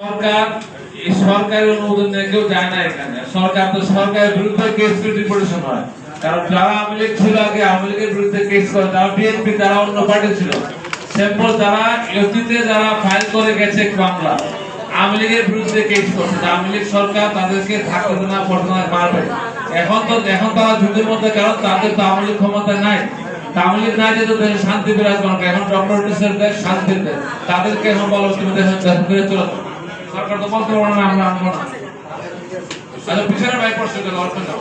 সরকার এই সরকারের অনুমোদন নিয়ে কেউ যায় না এখানে। সরকার তো সরকারের বিরুদ্ধে কেস ডিপুটেশন হয়, কারণ যারা আওয়ামী লীগ ছিল আগে আওয়ামী লীগের বিরুদ্ধে কেস করে, যারা বিএনপি যারা অন্য পার্টি ছিল, সেম্পল যারা অতীতে যারা ফাইল করে গেছে মামলা আওয়ামী লীগের বিরুদ্ধে কেস করছে, আওয়ামী লীগ সরকার তাদেরকে থাকতে না পড়াশোনা মারবে। এখন তারা যুদ্ধের মধ্যে, কারণ তাদের তো আওয়ামী লীগ ক্ষমতা নাই। আওয়ামী লীগ নাই যেহেতু দেশে শান্তি বিরাজমান, এখন ডক্টর ইউনূসের দেশ শান্তির দেশ, তাদেরকে এখন বলো তুমি দেশ ফিরে চলো। সরকার তো বলতে পারো না আমরা আনবো না। আচ্ছা পিছনে ভাই প্রশ্ন কেন অর্থ যাও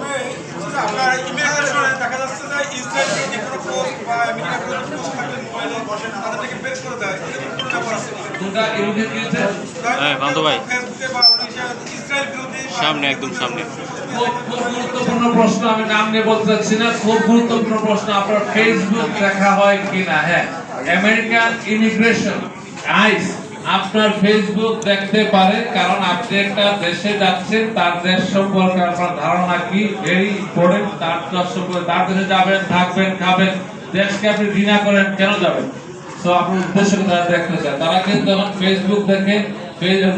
আপনার ইমিগ্রেশনে দেখা যাচ্ছে যে ইসরায়েল যে কোনো পোস্ট বা আমেরিকার কোনো পোস্ট থাকলে মোবাইলে বসে তাদেরকে বের করে দেয়, এরকম কোনো ব্যাপার আছে তোমরা ইউনিট দিয়েছে হ্যাঁ বান্ধব ভাই ফেসবুকে বা ইসরায়েল বিরোধী সামনে একদম সামনে খুব গুরুত্বপূর্ণ প্রশ্ন, আমি নাম নিয়ে বলতে চাচ্ছি না, খুব গুরুত্বপূর্ণ প্রশ্ন। আপনার ফেসবুক দেখা হয় কিনা? হ্যাঁ, আমেরিকান ইমিগ্রেশন আইস আপনার ফেসবুক দেখতে পারে, কারণ আপনি একটা দেশে যাচ্ছেন, তার দেশ সম্পর্কে আপনার ধারণা কি ভেরি ইম্পর্টেন্ট। তার দেশ সম্পর্কে, তার দেশে যাবেন, থাকবেন, খাবেন, দেশকে আপনি ঘৃণা করেন, কেন যাবেন? তো আপনার উদ্দেশ্য তারা দেখতে চায়, তারা কিন্তু এখন ফেসবুক দেখে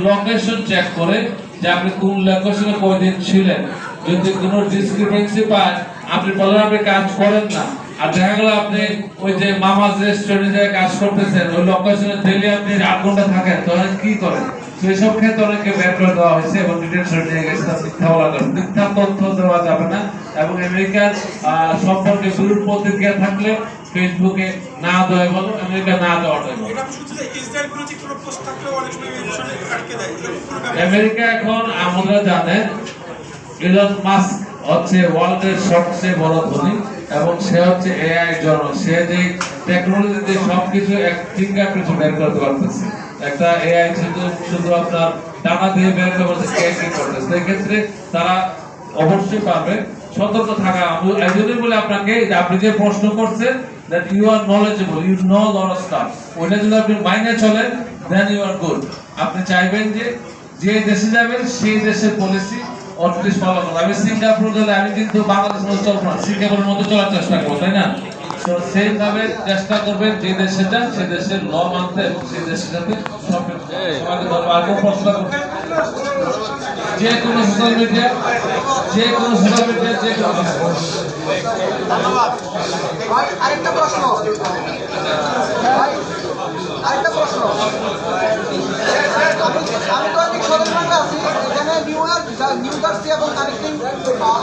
লোকেশন চেক করে যে আপনি কোন লোকেশনে কয়দিন ছিলেন। যদি কোনো ডিসক্রিপেন্সি পায়, আপনি বলেন আপনি কাজ করেন না, আর দেখা গেল আপনি ওই যে মামাজ রেস্টুরেন্টে কাজ করতেছেন, ওই লোকেশনে ডেলি আপনি 8 ঘন্টা থাকেন, তখন কি করেন? সেইসব ক্ষেত্রে অনেককে বের করে দেওয়া হয়েছে এবং ডিটেনশন নিয়ে গেছে। মিথ্যা বলা যাবে, মিথ্যা তথ্য দেওয়া যাবে না। এবং আমেরিকার সম্পর্কে বিরূপ প্রতিক্রিয়া থাকলে ফেসবুকে না দেওয়া বলো, আমেরিকা না দেওয়াটাই বলো। এটা শুনছি যে ইসরায়েল বিরোধী কোনো পোস্ট থাকলে অনেক সময় ইমিগ্রেশনে আটকে দেয়, এরকম কোনো ব্যাপার আমেরিকা এখন আমরা জানেন ইলন মাস্ক হচ্ছে ওয়ার্ল্ডের সবচেয়ে বড় ধনী এবং সে হচ্ছে এআই জনক। সে যে টেকনোলজিতে সবকিছু এক ফিঙ্গারপ্রিন্ট বের করতে পারতেছে। একটা এআই শুধু আপনার টানা দিয়ে বের করতে পারছে কে কি করতেছে। এক্ষেত্রে তারা অবশ্যই পারবে। সতর্ক থাকা এই জন্যই বলে আপনাকে, যে আপনি যে প্রশ্ন করছেন that you are knowledgeable, you know lot of stuff, ওইটা যদি আপনি মাইনে চলেন then you are good। আপনি চাইবেন যে দেশে যাবেন সেই দেশের পলিসি অটলিস্ট ফলো করবেন। আমি সিঙ্গাপুর গেলে আমি কিন্তু বাংলাদেশের মতো চলবো না, সিঙ্গাপুরের মতো চলার চেষ্টা করবো, তাই না? তো সেইভাবে চেষ্টা করবেন যে দেশে যান সেই দেশের ল মানতে এবং সেই দেশের সাথে সবাইকে ধরবো। আর কোনো প্রশ্ন করবেন যে কোনো সোশ্যাল মিডিয়া যে কোনো ধন্যবাদ ভাই। আরেকটা প্রশ্ন আমি তো অনেক সদস্য আছি এখানে নিউ জার্সি এবং কানেক্টিং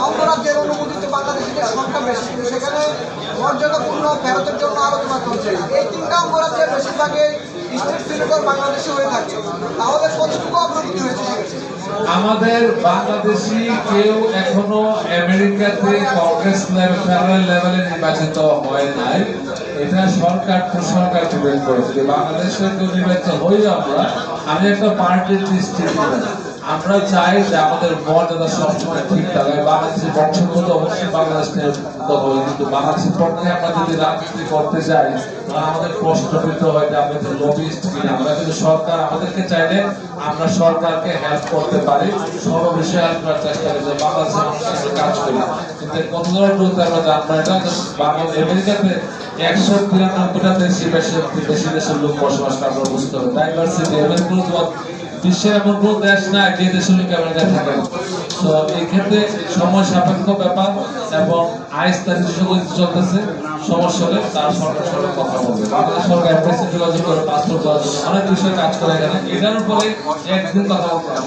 অঙ্গরাজ্যের অনুমোদিত বাংলাদেশিদের সংখ্যা বেশি, সেখানে মর্যাদাপূর্ণ ফেরতের জন্য আলোচনা চলছে। এই 3টা অঙ্গরাজ্যের বেশিরভাগই স্টেট সিনেটর বাংলাদেশি হয়ে থাকে, তাহলে কতটুকু অগ্রগতি হয়েছে? আমাদের বাংলাদেশি কেউ এখনো আমেরিকাতে কংগ্রেস ফেডারেল লেভেলে নির্বাচিত হয় নাই। এটা সরকার টু সরকার ডিপেন্ড করেছে। বাংলাদেশে কেউ নির্বাচিত হই আমি একটা পার্টির দৃষ্টিতে আমরা চাই যে আমাদের মর্যাদা সবসময় ঠিক থাকে। বাংলাদেশের বংশগত অবশ্যই বাংলাদেশ হবে, কিন্তু বাংলাদেশের পক্ষে আমরা যদি রাজনীতি করতে যাই তাহলে আমাদের প্রশ্নবিদ্ধ হয় যে আমরা যে লবিস্ট কিনা। আমরা কিন্তু সরকার আমাদেরকে চাইলে আমরা সরকারকে হেল্প করতে পারি, সব বিষয়ে হেল্প করার চেষ্টা করি, বাংলাদেশের কাজ করি। কিন্তু কত ধরনের বলতে আমরা জানবো এটা বাংলাদেশ আমেরিকাতে 193টা বেশি দেশের লোক বসবাস করে, আমরা বুঝতে হবে ডাইভার্সিটি। বিশ্বের এমন কোন দেশ নাই যে দেশের লোক আমেরিকায় থাকে। তো এই ক্ষেত্রে সময় সাপেক্ষ ব্যাপার এবং আইস তার চলতেছে। সমস্যা হলে তার সরকার সঙ্গে কথা বলবে। বাংলাদেশ সরকার যোগাযোগ করে পাসপোর্ট দেওয়ার জন্য অনেক বিষয়ে কাজ করে এখানে, এটার উপরে একদিন কথা বলতে হবে।